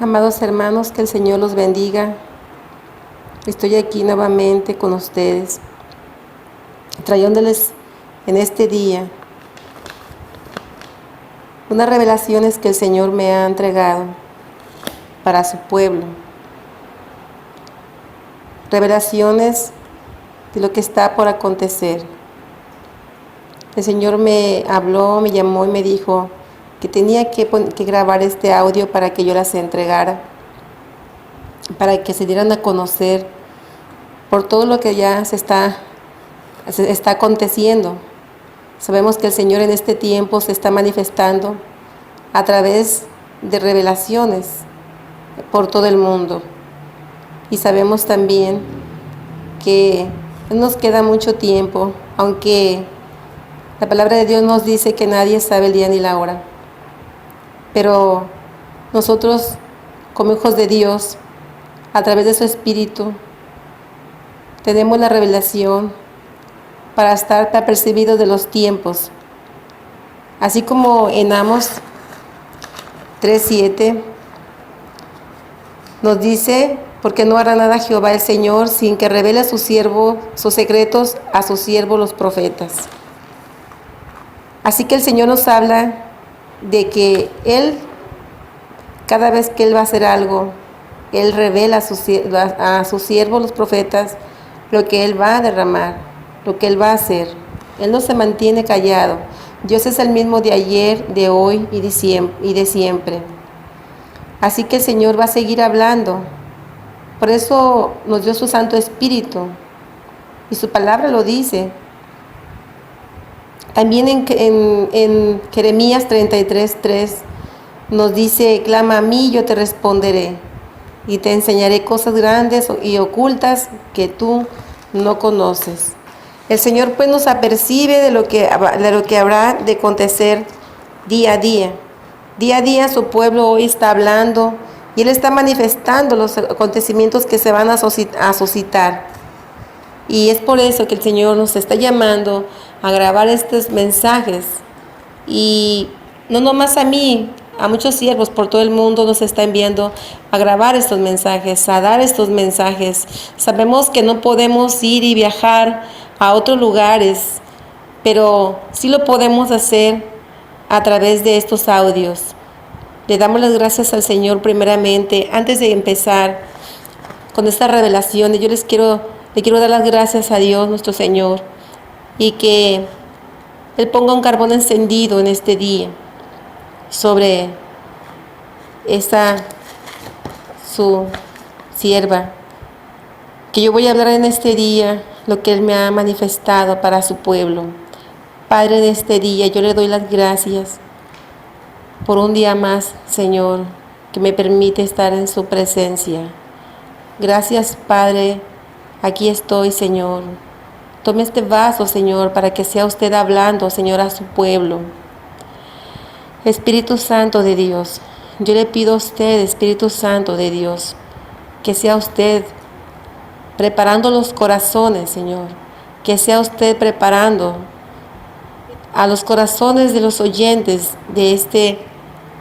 Amados hermanos, que el Señor los bendiga. Estoy aquí nuevamente con ustedes, trayéndoles en este día unas revelaciones que el Señor me ha entregado para su pueblo. Revelaciones de lo que está por acontecer. El Señor me habló, me llamó y me dijo que tenía que grabar este audio para que yo las entregara, para que se dieran a conocer por todo lo que ya se está aconteciendo. Sabemos que el Señor en este tiempo se está manifestando a través de revelaciones por todo el mundo. Y sabemos también que no nos queda mucho tiempo, aunque la palabra de Dios nos dice que nadie sabe el día ni la hora. Pero nosotros, como hijos de Dios, a través de su Espíritu, tenemos la revelación para estar apercibidos de los tiempos. Así como en Amos 3:7 nos dice: porque no hará nada Jehová el Señor sin que revele a su siervo sus secretos a sus siervos los profetas. Así que el Señor nos habla de que Él, cada vez que Él va a hacer algo, Él revela a sus siervos los profetas lo que Él va a derramar, lo que Él va a hacer. Él no se mantiene callado. Dios es el mismo de ayer, de hoy y de siempre. Así que el Señor va a seguir hablando. Por eso nos dio su Santo Espíritu. Y su palabra lo dice. También en Jeremías 33:3 nos dice: clama a mí, yo te responderé, y te enseñaré cosas grandes y ocultas que tú no conoces. El Señor pues nos apercibe de lo que habrá de acontecer día a día. Día a día su pueblo hoy está hablando y Él está manifestando los acontecimientos que se van a suscitar. Y es por eso que el Señor nos está llamando a grabar estos mensajes. Y no nomás a mí, a muchos siervos por todo el mundo nos está enviando a grabar estos mensajes, a dar estos mensajes. Sabemos que no podemos ir y viajar a otros lugares, pero sí lo podemos hacer a través de estos audios. Le damos las gracias al Señor primeramente. Antes de empezar con esta revelación, yo le quiero dar las gracias a Dios nuestro Señor, y que Él ponga un carbón encendido en este día sobre su sierva, que yo voy a hablar en este día lo que Él me ha manifestado para su pueblo. Padre, de este día yo le doy las gracias por un día más, Señor, que me permite estar en su presencia. Gracias, Padre. Aquí estoy, Señor. Tome este vaso, Señor, para que sea usted hablando, Señor, a su pueblo. Espíritu Santo de Dios, yo le pido a usted, Espíritu Santo de Dios, que sea usted preparando los corazones, Señor. Que sea usted preparando a los corazones de los oyentes de este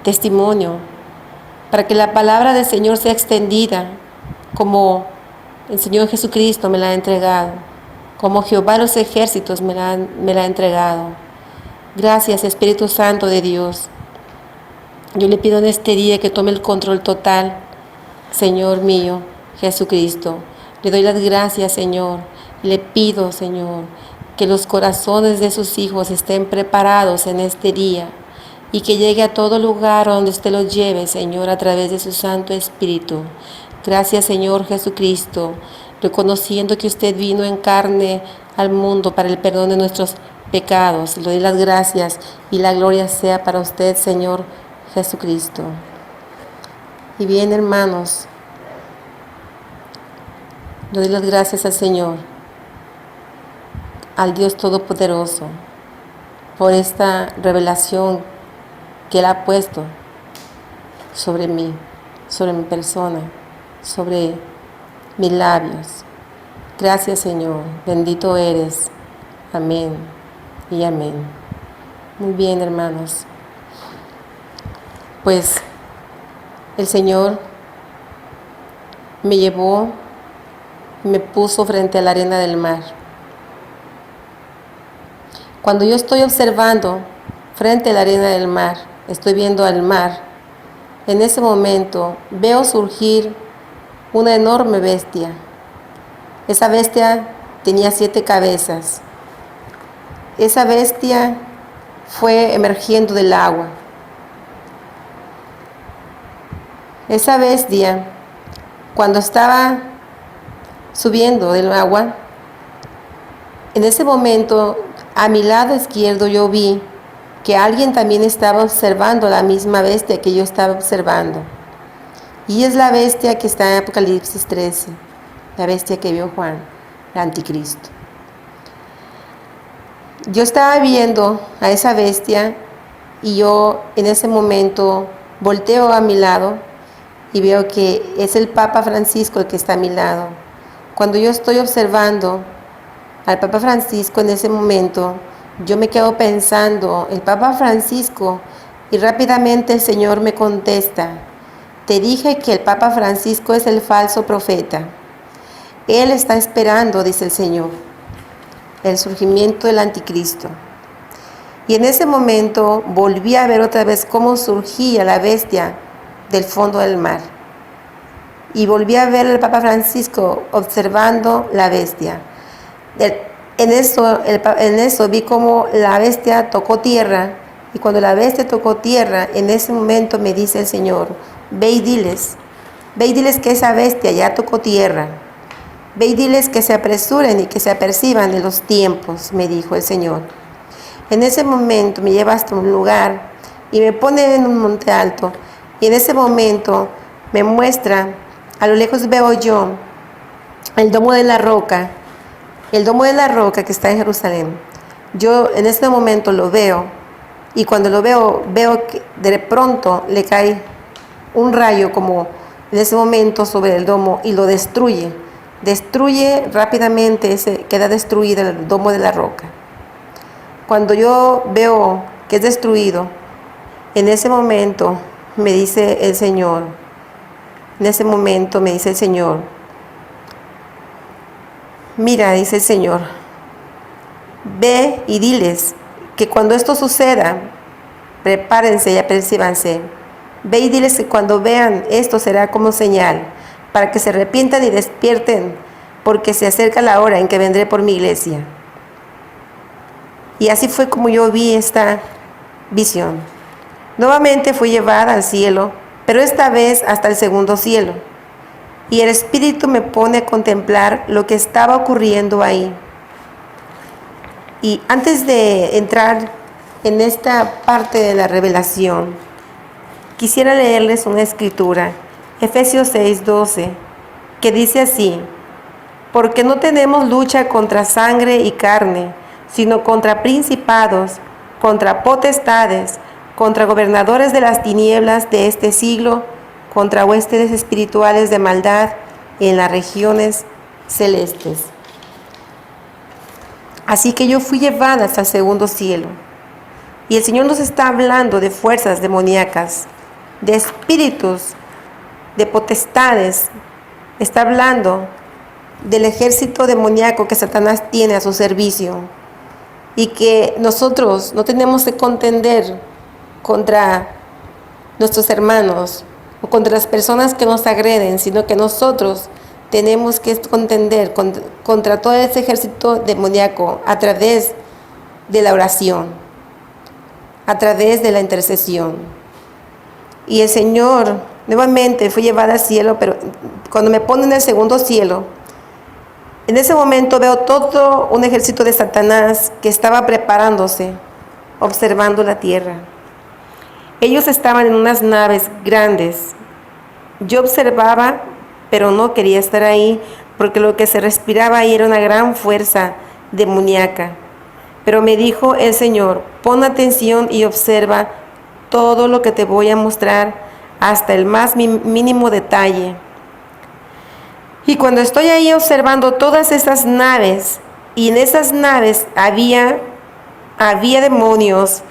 testimonio, para que la palabra del Señor sea extendida como el Señor Jesucristo me la ha entregado, como Jehová de los ejércitos me la ha entregado. Gracias, Espíritu Santo de Dios. Yo le pido en este día que tome el control total, Señor mío, Jesucristo. Le doy las gracias, Señor. Le pido, Señor, que los corazones de sus hijos estén preparados en este día y que llegue a todo lugar donde usted los lleve, Señor, a través de su Santo Espíritu. Gracias, Señor Jesucristo, reconociendo que usted vino en carne al mundo para el perdón de nuestros pecados. Le doy las gracias y la gloria sea para usted, Señor Jesucristo. Y bien, hermanos, le doy las gracias al Señor, al Dios Todopoderoso, por esta revelación que Él ha puesto sobre mí, sobre mi persona, sobre mis labios. Gracias, Señor. Bendito eres. Amén y amén. Muy bien, hermanos. Pues el Señor me llevó, me puso frente a la arena del mar. Cuando yo estoy observando frente a la arena del mar, estoy viendo al mar, en ese momento veo surgir una enorme bestia. Esa bestia tenía 7 cabezas. Esa bestia fue emergiendo del agua. Esa bestia, cuando estaba subiendo del agua, en ese momento, a mi lado izquierdo yo vi que alguien también estaba observando la misma bestia que yo estaba observando. Y es la bestia que está en Apocalipsis 13, la bestia que vio Juan, el anticristo. Yo estaba viendo a esa bestia y yo en ese momento volteo a mi lado y veo que es el Papa Francisco el que está a mi lado. Cuando yo estoy observando al Papa Francisco en ese momento, yo me quedo pensando, el Papa Francisco, y rápidamente el Señor me contesta, te dije que el Papa Francisco es el falso profeta. Él está esperando, dice el Señor, el surgimiento del anticristo. Y en ese momento volví a ver otra vez cómo surgía la bestia del fondo del mar. Y volví a ver al Papa Francisco observando la bestia. En eso vi cómo la bestia tocó tierra. Y cuando la bestia tocó tierra, en ese momento me dice el Señor, ve y diles que esa bestia ya tocó tierra. Ve y diles que se apresuren y que se aperciban de los tiempos, me dijo el Señor. En ese momento me lleva hasta un lugar y me pone en un monte alto. Y en ese momento me muestra, a lo lejos veo yo el domo de la roca que está en Jerusalén. Yo en ese momento lo veo y cuando lo veo que de pronto le cae un rayo como en ese momento sobre el domo y lo destruye. Destruye rápidamente, queda destruido el domo de la roca. Cuando yo veo que es destruido, en ese momento me dice el Señor, mira, dice el Señor, ve y diles que cuando esto suceda, prepárense y apercíbanse. Ve y diles que cuando vean esto será como señal, para que se arrepientan y despierten, porque se acerca la hora en que vendré por mi iglesia. Y así fue como yo vi esta visión. Nuevamente fui llevada al cielo, pero esta vez hasta el segundo cielo. Y el Espíritu me pone a contemplar lo que estaba ocurriendo ahí. Y antes de entrar en esta parte de la revelación, quisiera leerles una escritura, Efesios 6:12, que dice así, porque no tenemos lucha contra sangre y carne, sino contra principados, contra potestades, contra gobernadores de las tinieblas de este siglo, contra huestes espirituales de maldad en las regiones celestes. Así que yo fui llevada hasta el segundo cielo. Y el Señor nos está hablando de fuerzas demoníacas, de espíritus, de potestades. Está hablando del ejército demoníaco que Satanás tiene a su servicio. Y que nosotros no tenemos que contender contra nuestros hermanos o contra las personas que nos agreden, sino que nosotros tenemos que contender contra todo ese ejército demoníaco a través de la oración, a través de la intercesión. Y el Señor nuevamente fue llevada al cielo, pero cuando me pone en el segundo cielo, en ese momento veo todo un ejército de Satanás que estaba preparándose, observando la tierra. Ellos estaban en unas naves grandes. Yo observaba, pero no quería estar ahí, porque lo que se respiraba ahí era una gran fuerza demoníaca. Pero me dijo el Señor, pon atención y observa todo lo que te voy a mostrar, hasta el más mínimo detalle. Y cuando estoy ahí observando todas esas naves, y en esas naves había demonios,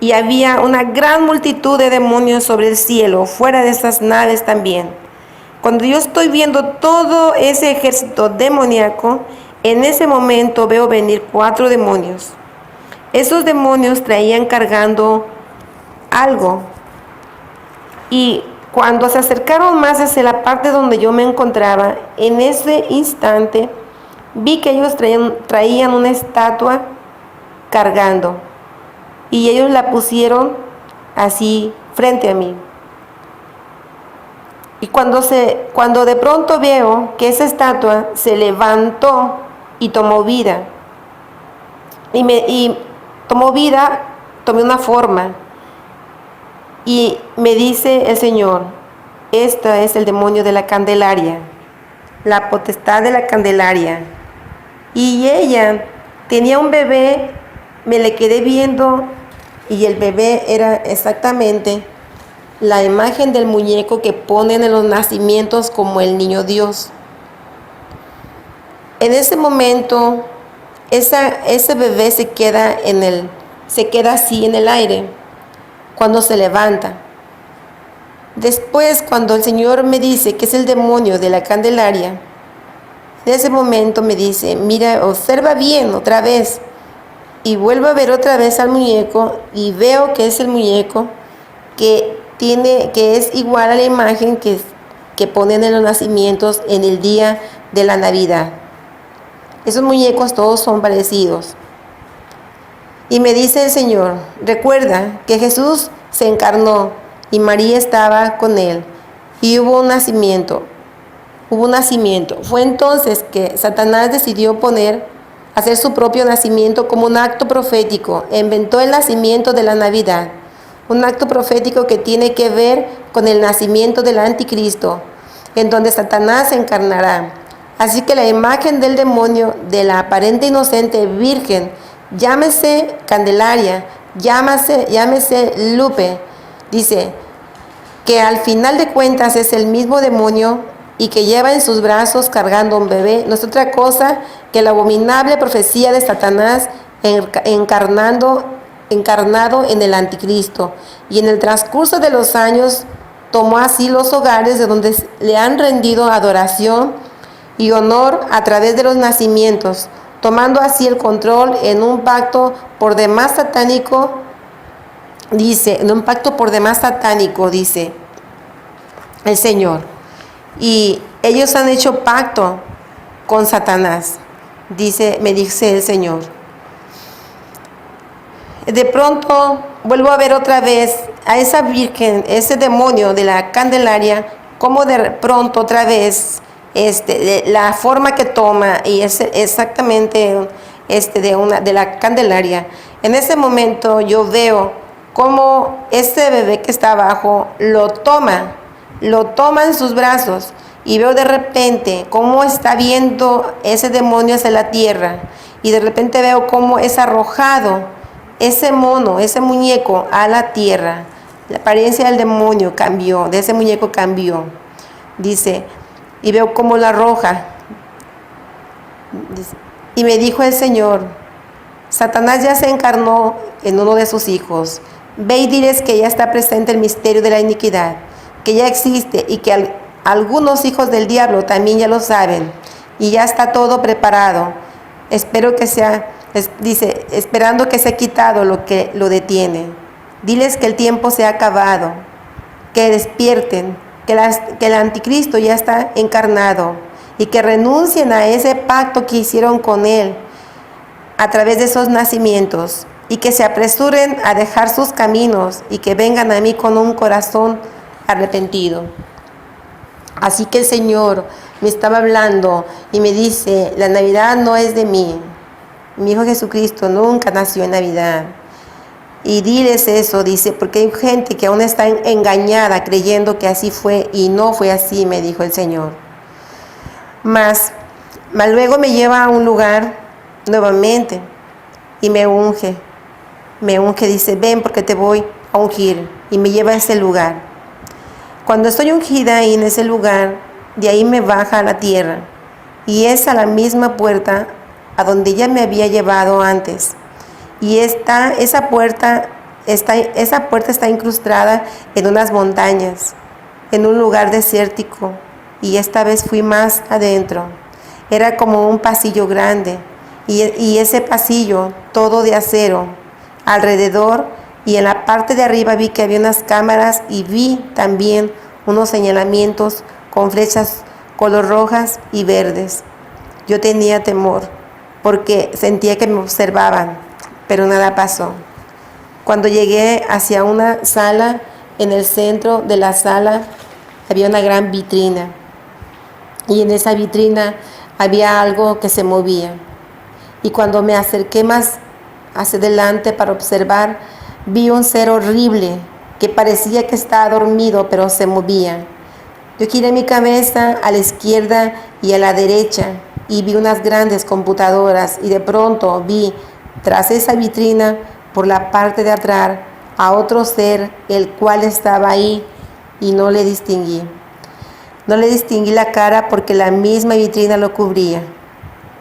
y había una gran multitud de demonios sobre el cielo, fuera de esas naves también. Cuando yo estoy viendo todo ese ejército demoníaco, en ese momento veo venir 4 demonios. Esos demonios traían cargando algo. Y cuando se acercaron más hacia la parte donde yo me encontraba, en ese instante vi que ellos traían una estatua cargando. Y ellos la pusieron así frente a mí. Y cuando de pronto veo que esa estatua se levantó y tomó vida. Y tomó vida, tomé una forma. Y me dice el Señor, este es el demonio de la Candelaria, la potestad de la Candelaria. Y ella tenía un bebé, me le quedé viendo y el bebé era exactamente la imagen del muñeco que ponen en los nacimientos como el niño Dios. En ese momento, ese bebé se queda así en el aire cuando se levanta. Después, cuando el Señor me dice que es el demonio de la Candelaria, en ese momento me dice, mira, observa bien otra vez. Y vuelvo a ver otra vez al muñeco y veo que es el muñeco que es igual a la imagen que ponen en los nacimientos en el día de la Navidad. Esos muñecos todos son parecidos. Y me dice el Señor, recuerda que Jesús se encarnó y María estaba con él y hubo un nacimiento. Fue entonces que Satanás decidió hacer su propio nacimiento como un acto profético. Inventó el nacimiento de la Navidad. Un acto profético que tiene que ver con el nacimiento del anticristo, en donde Satanás se encarnará. Así que la imagen del demonio de la aparente inocente virgen, llámese Candelaria, llámese Lupe, dice que al final de cuentas es el mismo demonio y que lleva en sus brazos cargando un bebé, no es otra cosa que la abominable profecía de Satanás encarnado en el anticristo. Y en el transcurso de los años tomó así los hogares de donde le han rendido adoración y honor a través de los nacimientos, tomando así el control en un pacto por demás satánico, dice el Señor. Y ellos han hecho pacto con Satanás, me dice el Señor. De pronto vuelvo a ver otra vez a esa virgen, ese demonio de la Candelaria, como de pronto otra vez la forma que toma y es exactamente de la Candelaria. En ese momento yo veo cómo este bebé que está abajo lo toma en sus brazos y veo de repente cómo está viendo ese demonio hacia la tierra y de repente veo cómo es arrojado ese muñeco a la tierra. La apariencia del demonio cambió, de ese muñeco cambió. Dice, y veo cómo la arroja. Dice, y me dijo el Señor, Satanás ya se encarnó en uno de sus hijos. Ve y diles que ya está presente el misterio de la iniquidad, que ya existe y que algunos hijos del diablo también ya lo saben. Y ya está todo preparado. Esperando que sea quitado lo que lo detiene. Diles que el tiempo se ha acabado, que despierten, que el anticristo ya está encarnado y que renuncien a ese pacto que hicieron con él a través de esos nacimientos y que se apresuren a dejar sus caminos y que vengan a mí con un corazón arrepentido. Así que el Señor me estaba hablando y me dice, la Navidad no es de mí. Mi Hijo Jesucristo nunca nació en Navidad. Y diles eso, dice, porque hay gente que aún está engañada creyendo que así fue y no fue así, me dijo el Señor. Mas luego me lleva a un lugar nuevamente y me unge, dice, ven porque te voy a ungir, y me lleva a ese lugar. Cuando estoy ungida ahí en ese lugar, de ahí me baja a la tierra y es a la misma puerta a donde ella me había llevado antes. Y esa puerta está incrustada en unas montañas, en un lugar desértico. y esta vez fui más adentro. Era como un pasillo grande y ese pasillo todo de acero alrededor, y en la parte de arriba vi que había unas cámaras y vi también unos señalamientos con flechas color rojas y verdes. Yo tenía temor porque sentía que me observaban, pero nada pasó. Cuando llegué hacia una sala, en el centro de la sala había una gran vitrina y en esa vitrina había algo que se movía. Y cuando me acerqué más hacia adelante para observar, vi un ser horrible que parecía que estaba dormido, pero se movía. Yo giré mi cabeza a la izquierda y a la derecha y vi unas grandes computadoras, y de pronto vi tras esa vitrina, por la parte de atrás, a otro ser, el cual estaba ahí y no le distinguí. No le distinguí la cara porque la misma vitrina lo cubría,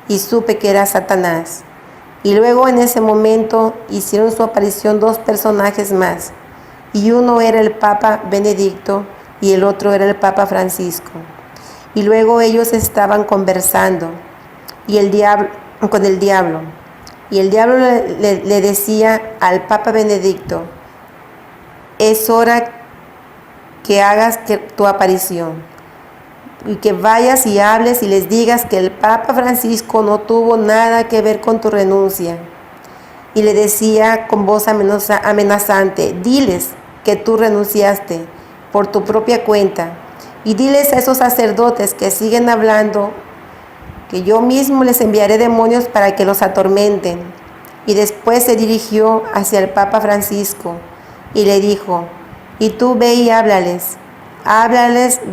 y supe que era Satanás. Y luego en ese momento hicieron su aparición dos personajes más, y uno era el Papa Benedicto y el otro era el Papa Francisco. Y luego ellos estaban conversando con el diablo. Y el diablo le decía al Papa Benedicto: es hora que hagas tu aparición, y que vayas y hables y les digas que el Papa Francisco no tuvo nada que ver con tu renuncia. Y le decía con voz amenazante: diles que tú renunciaste por tu propia cuenta, y diles a esos sacerdotes que siguen hablando que yo mismo les enviaré demonios para que los atormenten. Y después se dirigió hacia el Papa Francisco y le dijo: y tú ve y háblales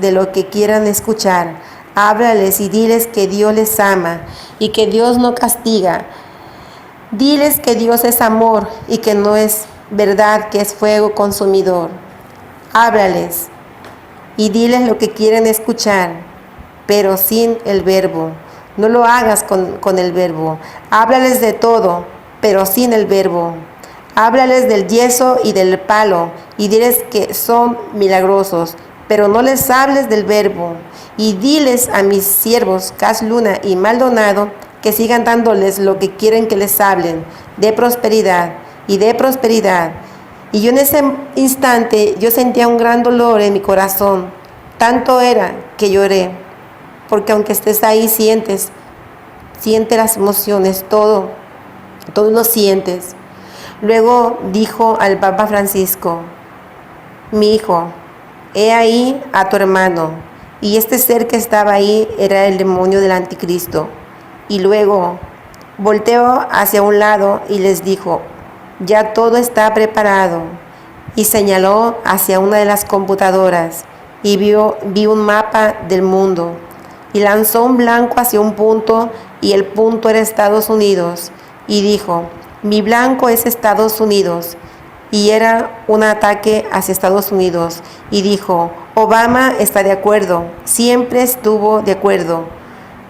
de lo que quieran escuchar, háblales y diles que Dios les ama y que Dios no castiga. Diles que Dios es amor y que no es verdad que es fuego consumidor. Háblales y diles lo que quieren escuchar, pero sin el verbo. No lo hagas con el verbo. Háblales de todo, pero sin el verbo. Háblales del yeso y del palo y diles que son milagrosos, pero no les hables del verbo. Y diles a mis siervos Cas Luna y Maldonado que sigan dándoles lo que quieren que les hablen, de prosperidad y de prosperidad. Y yo en ese instante yo sentía un gran dolor en mi corazón. Tanto era que lloré, porque aunque estés ahí sientes las emociones, todo lo sientes. Luego dijo al Papa Francisco: mi hijo, he ahí a tu hermano. Y este ser que estaba ahí era el demonio del anticristo. Y luego volteó hacia un lado y les dijo: ya todo está preparado. Y señaló hacia una de las computadoras y vi un mapa del mundo. Y lanzó un blanco hacia un punto, y el punto era Estados Unidos. Y dijo: mi blanco es Estados Unidos. Y era un ataque hacia Estados Unidos. Y dijo: Obama está de acuerdo, siempre estuvo de acuerdo,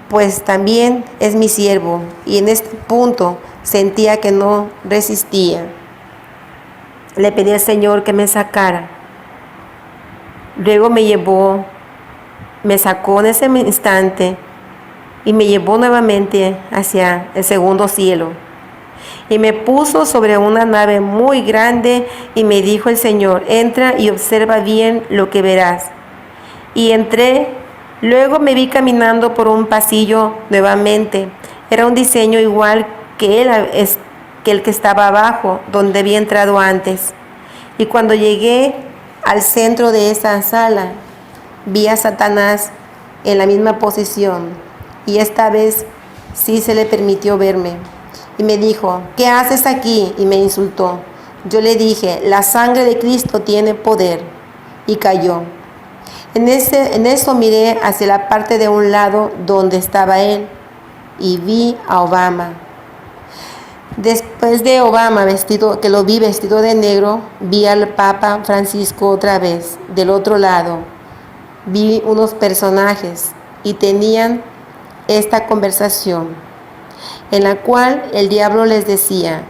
pues también es mi siervo. Y en este punto sentía que no resistía. Le pedí al Señor que me sacara. Luego me sacó en ese instante y me llevó nuevamente hacia el segundo cielo. Y me puso sobre una nave muy grande y me dijo el Señor: entra y observa bien lo que verás. Y entré. Luego me vi caminando por un pasillo nuevamente. Era un diseño igual que el que estaba abajo, donde había entrado antes. Y cuando llegué al centro de esa sala, vi a Satanás en la misma posición. Y esta vez sí se le permitió verme. Y me dijo: ¿qué haces aquí? Y me insultó. Yo le dije: la sangre de Cristo tiene poder. Y cayó. En eso miré hacia la parte de un lado donde estaba él y vi a Obama. Después de Obama, que lo vi vestido de negro, vi al Papa Francisco otra vez. Del otro lado vi unos personajes y tenían esta conversación, en la cual el diablo les decía: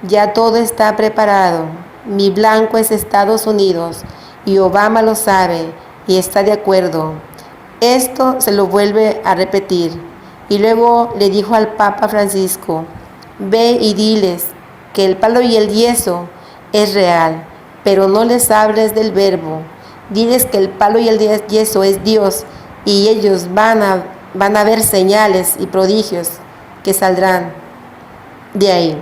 ya todo está preparado, mi blanco es Estados Unidos y Obama lo sabe y está de acuerdo. Esto se lo vuelve a repetir. Y luego le dijo al Papa Francisco: ve y diles que el palo y el yeso es real, pero no les hables del verbo. Diles que el palo y el yeso es Dios, y ellos van a ver señales y prodigios que saldrán de ahí,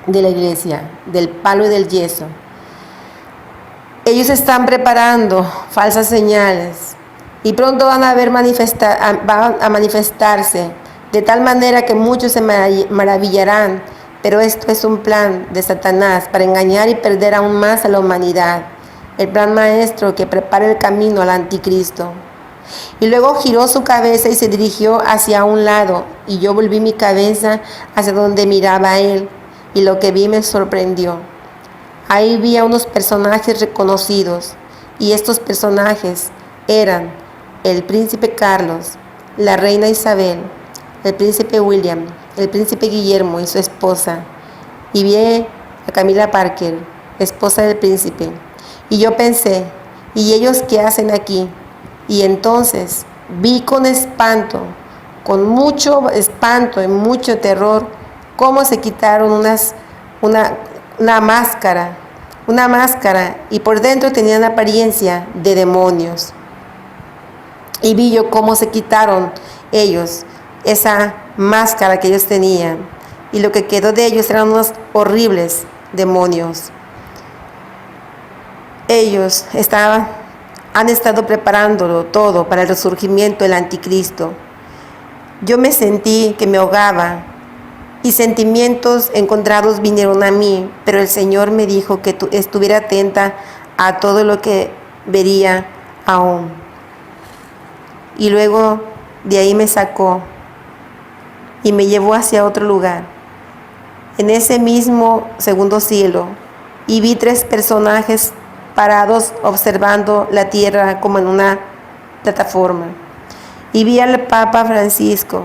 de la iglesia, del palo y del yeso. Ellos están preparando falsas señales y pronto van a manifestarse de tal manera que muchos se maravillarán. Pero esto es un plan de Satanás para engañar y perder aún más a la humanidad. El plan maestro que prepara el camino al anticristo. Y luego giró su cabeza y se dirigió hacia un lado, y yo volví mi cabeza hacia donde miraba él, y lo que vi me sorprendió. Ahí vi a unos personajes reconocidos, y estos personajes eran el príncipe Carlos, la reina Isabel, el príncipe William, el príncipe Guillermo y su esposa, y vi a Camila Parker, esposa del príncipe. Y yo pensé, ¿y ellos qué hacen aquí? Y entonces vi con espanto, con mucho espanto y mucho terror, cómo se quitaron una máscara, y por dentro tenían apariencia de demonios. Y vi yo cómo se quitaron ellos esa máscara que ellos tenían, y lo que quedó de ellos eran unos horribles demonios. Ellos han estado preparándolo todo para el resurgimiento del anticristo. Yo me sentí que me ahogaba y sentimientos encontrados vinieron a mí, pero el Señor me dijo que estuviera atenta a todo lo que vería aún. Y luego de ahí me sacó y me llevó hacia otro lugar, en ese mismo segundo cielo, y vi 3 personajes parados observando la tierra como en una plataforma. Y vi al Papa Francisco,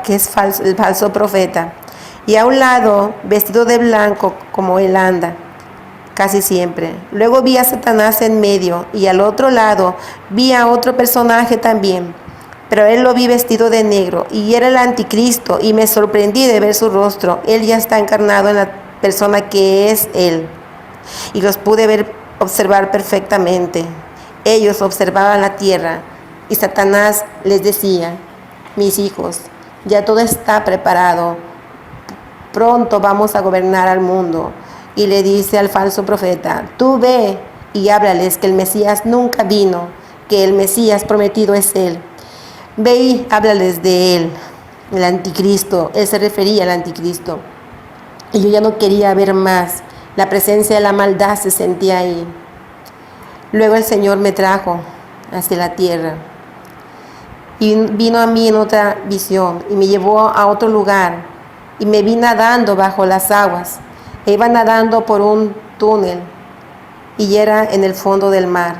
que es el falso profeta, y a un lado, vestido de blanco como él anda casi siempre. Luego vi a Satanás en medio, y al otro lado vi a otro personaje también, pero él lo vi vestido de negro, y era el anticristo, y me sorprendí de ver su rostro. Él ya está encarnado en la persona que es él, y los pude observar perfectamente. Ellos observaban la tierra, y Satanás les decía: mis hijos, ya todo está preparado, pronto vamos a gobernar al mundo. Y le dice al falso profeta: tú ve y háblales que el Mesías nunca vino, que el Mesías prometido es él. Ve y háblales de él, el anticristo. Él se refería al anticristo. Y yo ya no quería ver más. La presencia de la maldad se sentía ahí. Luego el Señor me trajo hacia la tierra y vino a mí en otra visión y me llevó a otro lugar y me vi nadando bajo las aguas. Iba nadando por un túnel y era en el fondo del mar.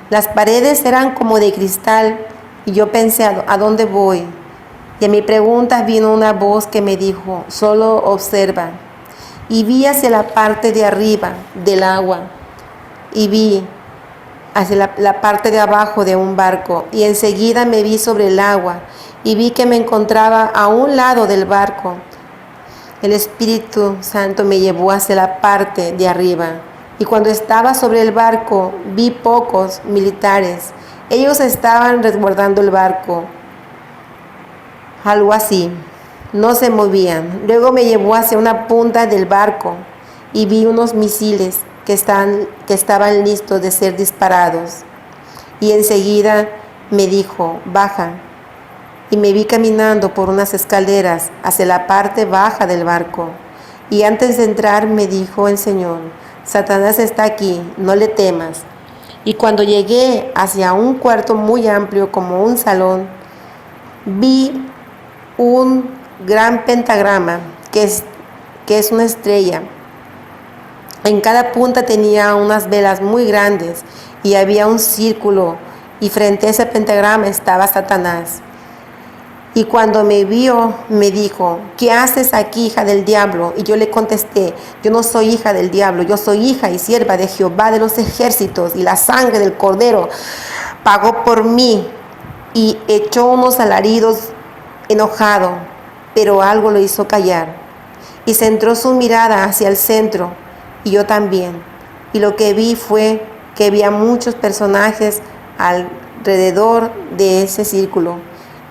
Las paredes eran como de cristal y yo pensé: ¿a dónde voy? Y a mi pregunta vino una voz que me dijo: solo observa. Y vi hacia la parte de arriba del agua y vi hacia la parte de abajo de un barco, y enseguida me vi sobre el agua y vi que me encontraba a un lado del barco. El Espíritu Santo me llevó hacia la parte de arriba, y cuando estaba sobre el barco vi pocos militares. Ellos estaban resguardando el barco, algo así, no se movían. Luego me llevó hacia una punta del barco y vi unos misiles que estaban listos de ser disparados. Y enseguida me dijo: baja. Y me vi caminando por unas escaleras hacia la parte baja del barco. Y antes de entrar me dijo el Señor: Satanás está aquí, no le temas. Y cuando llegué hacia un cuarto muy amplio como un salón, vi un gran pentagrama que es una estrella. En cada punta tenía unas velas muy grandes y había un círculo, y frente a ese pentagrama estaba Satanás. Y cuando me vio, me dijo: ¿qué haces aquí, hija del diablo? Y yo le contesté: yo no soy hija del diablo, yo soy hija y sierva de Jehová de los ejércitos, y la sangre del Cordero pagó por mí y echó unos alaridos enojado, pero algo lo hizo callar. Y centró su mirada hacia el centro, y yo también. Y lo que vi fue que había muchos personajes alrededor de ese círculo,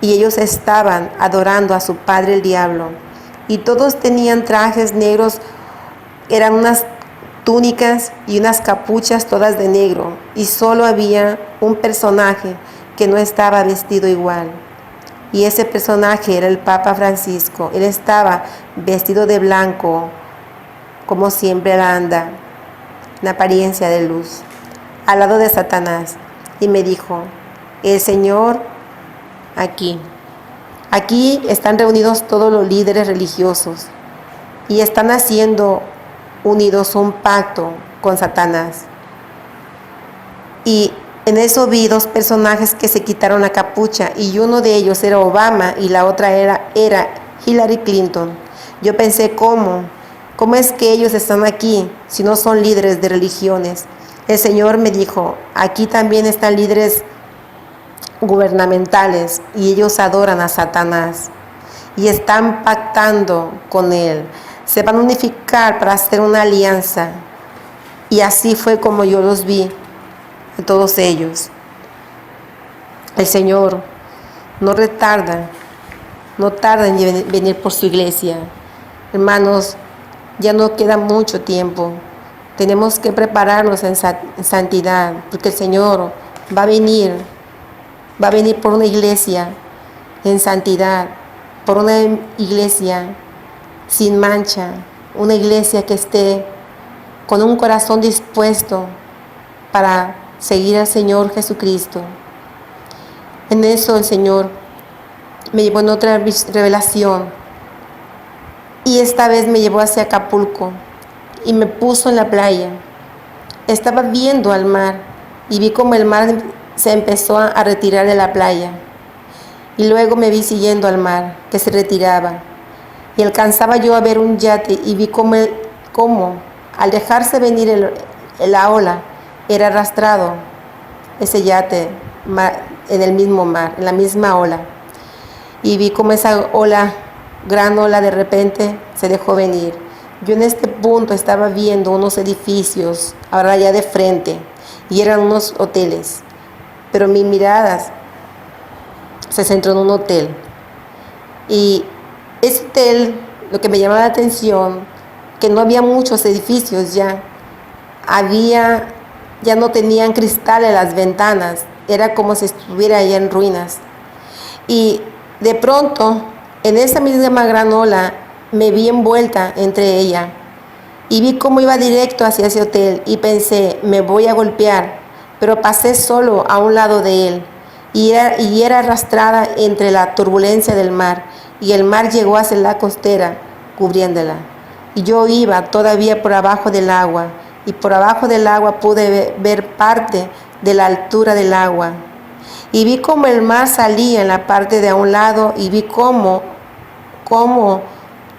y ellos estaban adorando a su padre el diablo. Y todos tenían trajes negros, eran unas túnicas y unas capuchas todas de negro, y solo había un personaje que no estaba vestido igual. Y ese personaje era el Papa Francisco. Él estaba vestido de blanco, como siempre él anda, en apariencia de luz, al lado de Satanás. Y me dijo, el Señor aquí. Aquí están reunidos todos los líderes religiosos y están haciendo unidos un pacto con Satanás. Y en eso vi dos personajes que se quitaron la capucha, y uno de ellos era Obama y la otra era Hillary Clinton. Yo pensé, ¿cómo es que ellos están aquí si no son líderes de religiones? El Señor me dijo, aquí también están líderes gubernamentales y ellos adoran a Satanás y están pactando con él. Se van a unificar para hacer una alianza. Y así fue como yo los vi, a todos ellos. El Señor no tarda en venir por su iglesia. Hermanos, ya no queda mucho tiempo. Tenemos que prepararnos en santidad, porque el Señor va a venir por una iglesia en santidad, por una iglesia sin mancha, una iglesia que esté con un corazón dispuesto para seguir al Señor Jesucristo. En eso el Señor me llevó en otra revelación, y esta vez me llevó hacia Acapulco y me puso en la playa. Estaba viendo al mar y vi como el mar se empezó a retirar de la playa, y luego me vi siguiendo al mar que se retiraba, y alcanzaba yo a ver un yate, y vi cómo al dejarse venir la ola era arrastrado ese yate en el mismo mar, en la misma ola, y vi cómo esa ola, gran ola, de repente se dejó venir. Yo en este punto estaba viendo unos edificios ahora ya de frente, y eran unos hoteles, pero mi mirada se centró en un hotel. Y ese hotel, lo que me llamaba la atención, que no había muchos edificios ya no tenían cristal en las ventanas, era como si estuviera allá en ruinas. Y de pronto, en esa misma gran ola, me vi envuelta entre ella, y vi cómo iba directo hacia ese hotel, y pensé, me voy a golpear, pero pasé solo a un lado de él, y era arrastrada entre la turbulencia del mar, y el mar llegó hacia la costera, cubriéndola. Y yo iba todavía por abajo del agua, y por abajo del agua pude ver parte de la altura del agua. Y vi cómo el mar salía en la parte de a un lado, y vi cómo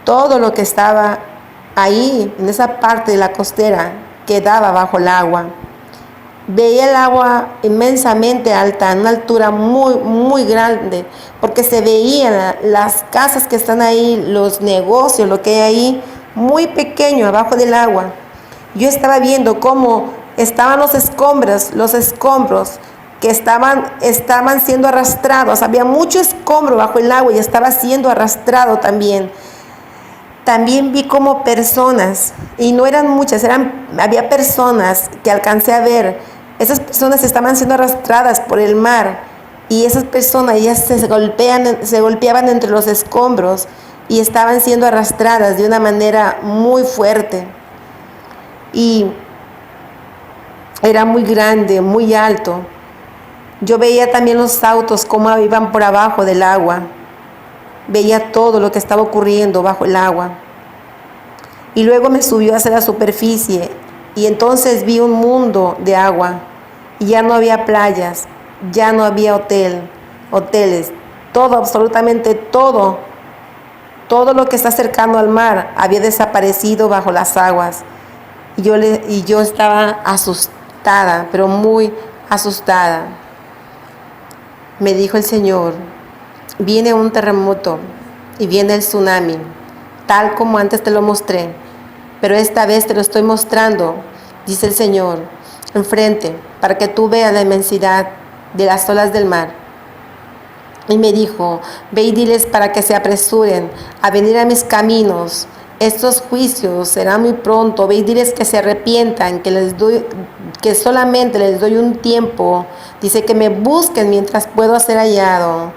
todo lo que estaba ahí, en esa parte de la costera, quedaba bajo el agua. Veía el agua inmensamente alta, en una altura muy, muy grande, porque se veían las casas que están ahí, los negocios, lo que hay ahí, muy pequeño abajo del agua. Yo estaba viendo cómo estaban los escombros que estaban siendo arrastrados. Había mucho escombro bajo el agua y estaba siendo arrastrado también. También vi como personas, y no eran muchas, había personas que alcancé a ver. Esas personas estaban siendo arrastradas por el mar, y esas personas ya se golpeaban entre los escombros y estaban siendo arrastradas de una manera muy fuerte. Y era muy grande, muy alto. Yo veía también los autos cómo iban por abajo del agua. Veía todo lo que estaba ocurriendo bajo el agua. Y luego me subió hacia la superficie, y entonces vi un mundo de agua, y ya no había playas, ya no había hoteles, todo, absolutamente todo lo que está cercano al mar había desaparecido bajo las aguas. Y yo estaba asustada, pero muy asustada. Me dijo el Señor, viene un terremoto y viene el tsunami, tal como antes te lo mostré, pero esta vez te lo estoy mostrando, dice el Señor, enfrente, para que tú veas la inmensidad de las olas del mar. Y me dijo, ve y diles para que se apresuren a venir a mis caminos. Estos juicios serán muy pronto. Ve y diles que se arrepientan, que solamente les doy un tiempo. Dice que me busquen mientras puedo ser hallado.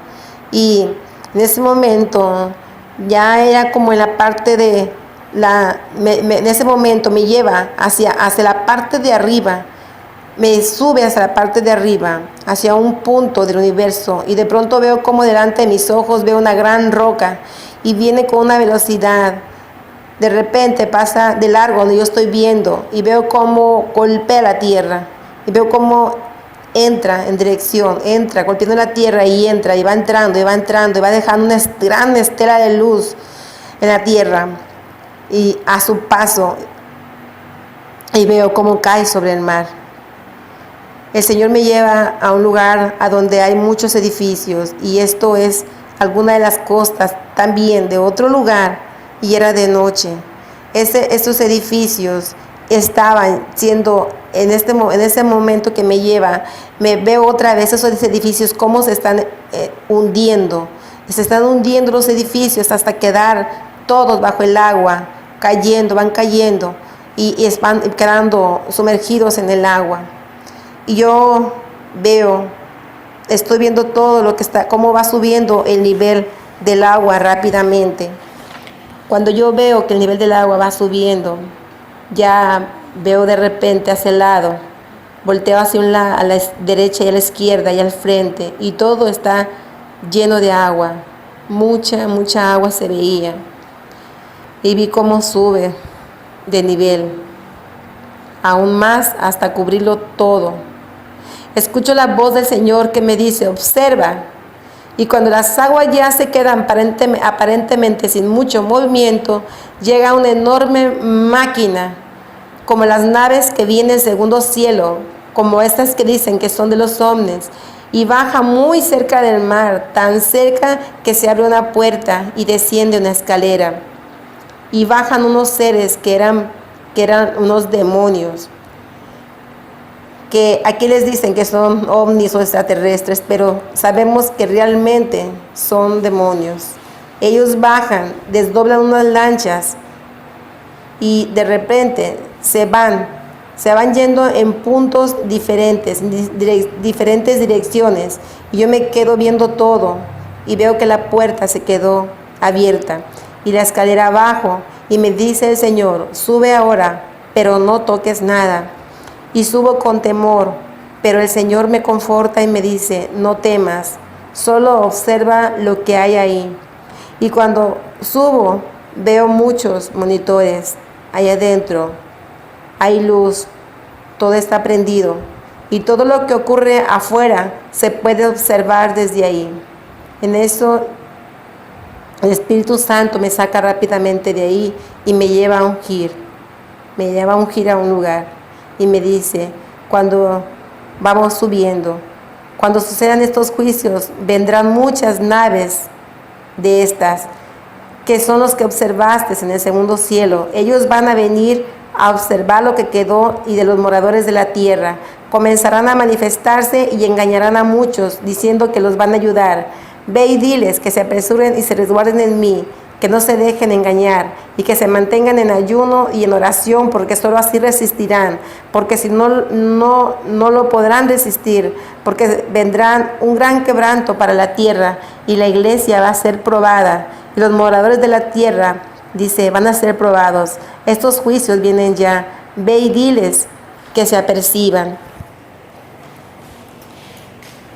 Y en ese momento ya era como en la parte de en ese momento me lleva hacia la parte de arriba. Me sube hacia la parte de arriba, hacia un punto del universo, y de pronto veo como delante de mis ojos veo una gran roca y viene con una velocidad. De repente pasa de largo donde yo estoy viendo y veo cómo golpea la tierra y veo cómo entra en dirección, entra golpeando la tierra y entra y va entrando y va entrando y va dejando una gran estela de luz en la tierra y a su paso, y veo cómo cae sobre el mar. El Señor me lleva a un lugar a donde hay muchos edificios, y esto es alguna de las costas también de otro lugar, y era de noche. Estos edificios estaban siendo, en ese momento que me lleva, me veo otra vez esos edificios cómo se están hundiendo. Se están hundiendo los edificios hasta quedar todos bajo el agua, cayendo, van cayendo y van quedando sumergidos en el agua. Y yo estoy viendo todo lo que está, cómo va subiendo el nivel del agua rápidamente. Cuando yo veo que el nivel del agua va subiendo, ya veo de repente hacia el lado, volteo hacia un lado, a la derecha y a la izquierda y al frente, y todo está lleno de agua. Mucha agua se veía. Y vi cómo sube de nivel, aún más hasta cubrirlo todo. Escucho la voz del Señor que me dice, observa. Y cuando las aguas ya se quedan aparentemente sin mucho movimiento, llega una enorme máquina, como las naves que vienen del segundo cielo, como estas que dicen que son de los ovnis, y baja muy cerca del mar, tan cerca que se abre una puerta y desciende una escalera. Y bajan unos seres que eran unos demonios, que aquí les dicen que son ovnis o extraterrestres, pero sabemos que realmente son demonios. Ellos bajan, desdoblan unas lanchas y de repente se van yendo en puntos diferentes, diferentes direcciones. Y yo me quedo viendo todo y veo que la puerta se quedó abierta y la escalera abajo, y me dice el Señor, sube ahora, pero no toques nada. Y subo con temor, pero el Señor me conforta y me dice, no temas, solo observa lo que hay ahí. Y cuando subo, veo muchos monitores ahí adentro, hay luz, todo está prendido, y todo lo que ocurre afuera se puede observar desde ahí. En eso, el Espíritu Santo me saca rápidamente de ahí y me lleva a ungir, a un lugar. Y me dice, cuando vamos subiendo, cuando sucedan estos juicios, vendrán muchas naves de estas, que son los que observaste en el segundo cielo. Ellos van a venir a observar lo que quedó y de los moradores de la tierra. Comenzarán a manifestarse y engañarán a muchos, diciendo que los van a ayudar. Ve y diles que se apresuren y se resguarden en mí, que no se dejen engañar y que se mantengan en ayuno y en oración, porque solo así resistirán, porque si no lo podrán resistir, porque vendrán un gran quebranto para la tierra y la iglesia va a ser probada y los moradores de la tierra, dice, van a ser probados. Estos juicios vienen ya, ve y diles que se aperciban.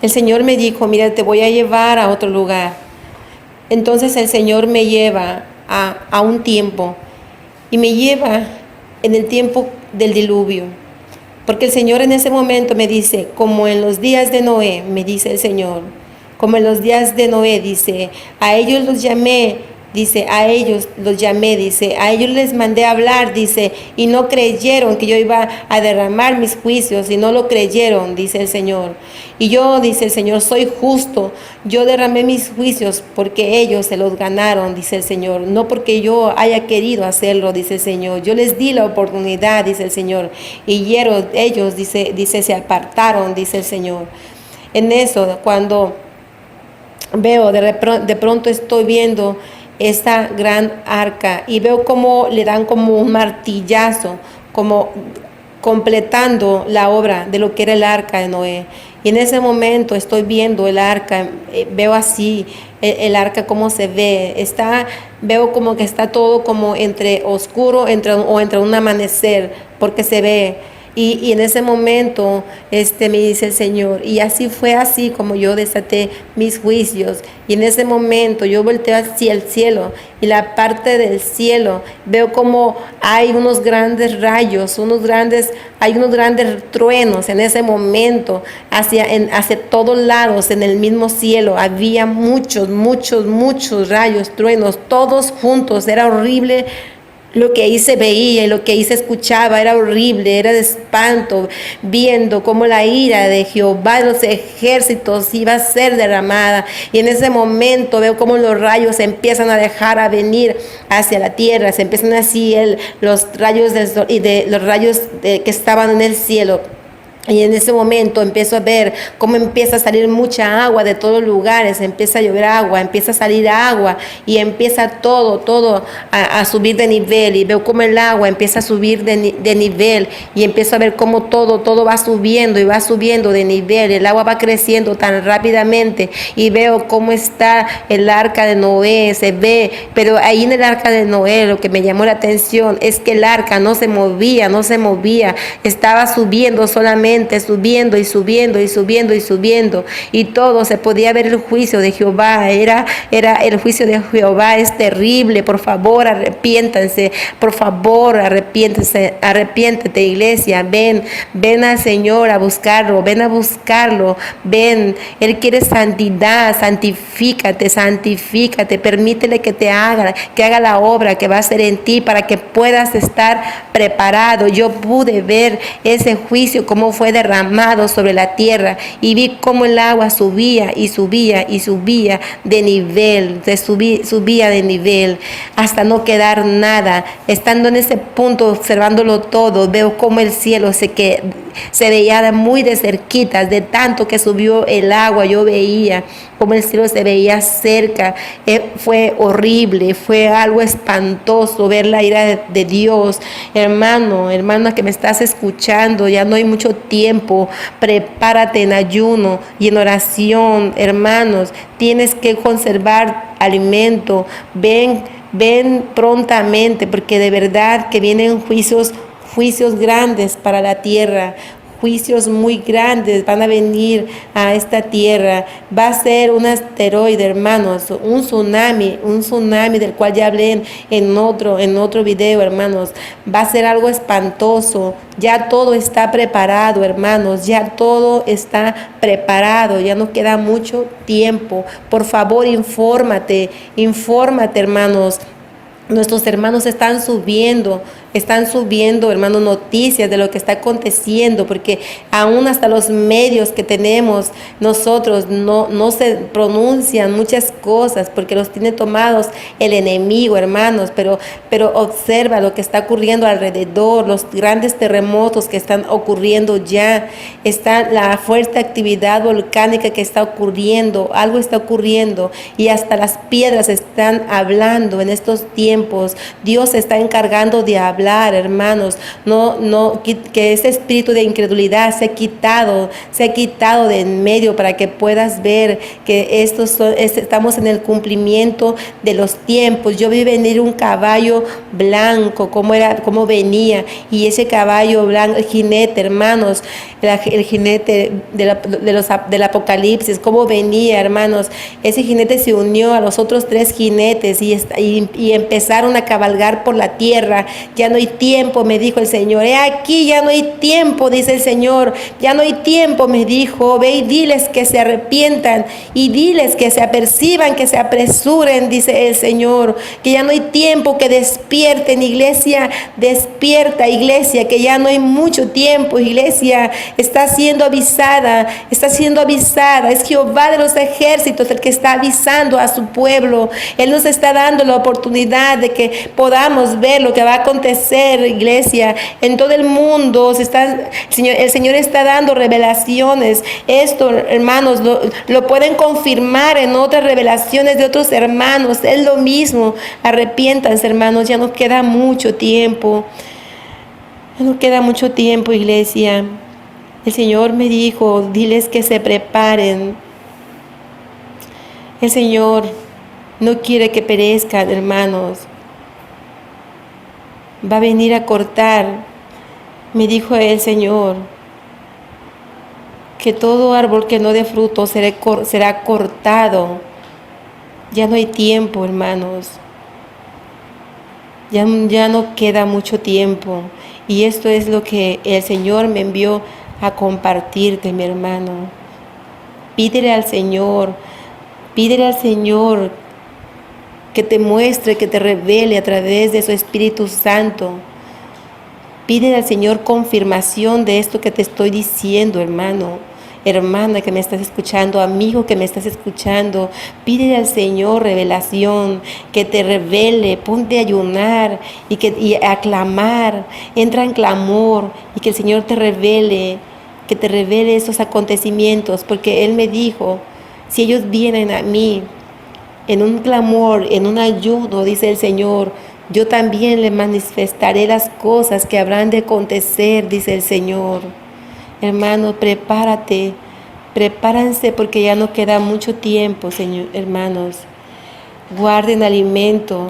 El Señor me dijo, mira, te voy a llevar a otro lugar. Entonces el Señor me lleva a un tiempo, y me lleva en el tiempo del diluvio, porque el Señor en ese momento me dice, como en los días de Noé, me dice el Señor, como en los días de Noé, dice, a ellos los llamé dice, a ellos los llamé, dice, a ellos les mandé a hablar, dice, y no creyeron que yo iba a derramar mis juicios, y no lo creyeron, dice el Señor. Y yo, dice el Señor, soy justo, yo derramé mis juicios porque ellos se los ganaron, dice el Señor, no porque yo haya querido hacerlo, dice el Señor. Yo les di la oportunidad, dice el Señor, y ellos, dice, se apartaron, dice el Señor. En eso, cuando veo, de pronto estoy viendo esta gran arca y veo cómo le dan como un martillazo, como completando la obra de lo que era el arca de Noé. Y en ese momento estoy viendo el arca, veo así el arca cómo se ve, veo como que está todo como entre oscuro o entre un amanecer, porque se ve. Y en ese momento me dice el Señor, y así fue así como yo desaté mis juicios. Y en ese momento yo volteo hacia el cielo, y la parte del cielo veo como hay unos grandes rayos, hay unos grandes truenos en ese momento hacia todos lados en el mismo cielo. Había muchos rayos, truenos, todos juntos. Era horrible. Lo que ahí se veía y lo que ahí se escuchaba era horrible, era de espanto, viendo cómo la ira de Jehová de los ejércitos iba a ser derramada. Y en ese momento veo cómo los rayos se empiezan a dejar a venir hacia la tierra, se empiezan así los rayos del sol y de los rayos que estaban en el cielo. Y en ese momento empiezo a ver cómo empieza a salir mucha agua de todos lugares, empieza a llover agua, empieza a salir agua y empieza todo a subir de nivel. Y veo cómo el agua empieza a subir de nivel y empiezo a ver cómo todo va subiendo y va subiendo de nivel. El agua va creciendo tan rápidamente y veo cómo está el arca de Noé, se ve, pero ahí en el arca de Noé lo que me llamó la atención es que el arca no se movía, estaba subiendo solamente, subiendo y todo se podía ver. El juicio de Jehová era el juicio de Jehová es terrible. Por favor, arrepiéntanse, arrepiéntete, iglesia. Ven al Señor a buscarlo, ven, Él quiere santidad. Santifícate, permítele que haga la obra que va a hacer en ti para que puedas estar preparado. Yo pude ver ese juicio, cómo fue derramado sobre la tierra, y vi cómo el agua subía de nivel, subía de nivel hasta no quedar nada. Estando en ese punto, observándolo todo, veo cómo el cielo se veía muy de cerquita, de tanto que subió el agua. Yo veía cómo el cielo se veía cerca. Fue horrible, fue algo espantoso ver la ira de Dios. Hermana que me estás escuchando, ya no hay mucho tiempo. Prepárate en ayuno y en oración, hermanos. Tienes que conservar alimento. Ven prontamente, porque de verdad que vienen juicios grandes para la tierra. Juicios muy grandes van a venir a esta tierra. Va a ser un asteroide, hermanos, un tsunami del cual ya hablé en otro video, hermanos. Va a ser algo espantoso. Ya todo está preparado, hermanos, ya todo está preparado, ya no queda mucho tiempo. Por favor, infórmate, hermanos. Nuestros hermanos están subiendo, hermanos, noticias de lo que está aconteciendo, porque aún hasta los medios que tenemos nosotros no se pronuncian muchas cosas, porque los tiene tomados el enemigo, hermanos. Pero observa lo que está ocurriendo alrededor, los grandes terremotos que están ocurriendo ya, está la fuerte actividad volcánica que está ocurriendo, algo está ocurriendo, y hasta las piedras están hablando en estos tiempos. Dios se está encargando de hablar, hermanos. Que ese espíritu de incredulidad se ha quitado de en medio, para que puedas ver que estamos en el cumplimiento de los tiempos. Yo vi venir un caballo blanco, cómo venía, y ese caballo blanco, el jinete, hermanos, el jinete del Apocalipsis, cómo venía, hermanos. Ese jinete se unió a los otros 3 jinetes y empezaron a cabalgar por la tierra. Ya ya no hay tiempo, me dijo el Señor. He aquí, ya no hay tiempo, dice el Señor. Ya no hay tiempo, me dijo. Ve y diles que se arrepientan y diles que se aperciban, que se apresuren, dice el Señor. Que ya no hay tiempo, que despierten, iglesia. Despierta, iglesia, que ya no hay mucho tiempo, iglesia. Está siendo avisada, está siendo avisada. Es Jehová de los ejércitos el que está avisando a su pueblo. Él nos está dando la oportunidad de que podamos ver lo que va a acontecer, iglesia, en todo el mundo. El Señor está dando revelaciones. Esto, hermanos, lo pueden confirmar en otras revelaciones de otros hermanos. Es lo mismo. Arrepiéntanse, hermanos, ya no queda mucho tiempo. Ya no queda mucho tiempo, iglesia. El Señor me dijo, diles que se preparen. El Señor no quiere que perezcan, hermanos. Va a venir a cortar. Me dijo el Señor que todo árbol que no dé fruto será cortado. Ya no hay tiempo, hermanos. Ya no queda mucho tiempo. Y esto es lo que el Señor me envió a compartirte, mi hermano. Pídele al Señor que te muestre, que te revele a través de su Espíritu Santo. Pídele al Señor confirmación de esto que te estoy diciendo, hermano, hermana que me estás escuchando, amigo que me estás escuchando. Pídele al Señor revelación, que te revele. Ponte a ayunar y a clamar. Entra en clamor y que el Señor te revele, que te revele esos acontecimientos, porque Él me dijo, si ellos vienen a mí en un clamor, en un ayuno, dice el Señor, yo también le manifestaré las cosas que habrán de acontecer, dice el Señor. Hermano, prepárense porque ya no queda mucho tiempo, hermanos. Guarden alimento,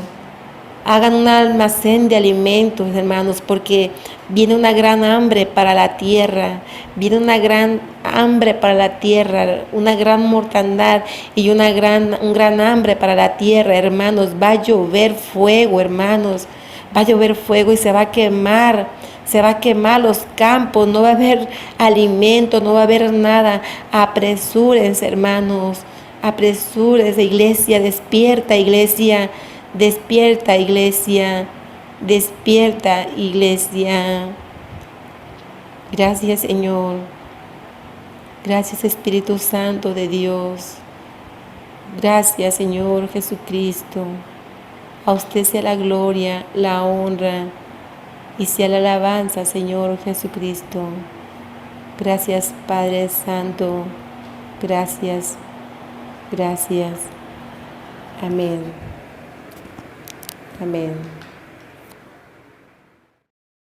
hagan un almacén de alimentos, hermanos, porque viene una gran hambre para la tierra, viene una gran hambre para la tierra, una gran mortandad y un gran hambre para la tierra, hermanos. Va a llover fuego, hermanos, va a llover fuego y se va a quemar los campos, no va a haber alimento, no va a haber nada. Apresúrense, hermanos, apresúrense, iglesia, despierta, iglesia. Despierta, iglesia, despierta, iglesia. Gracias, Señor. Gracias, Espíritu Santo de Dios. Gracias, Señor Jesucristo. A usted sea la gloria, la honra y sea la alabanza, Señor Jesucristo. Gracias, Padre Santo. Gracias, gracias. Amén. Amén.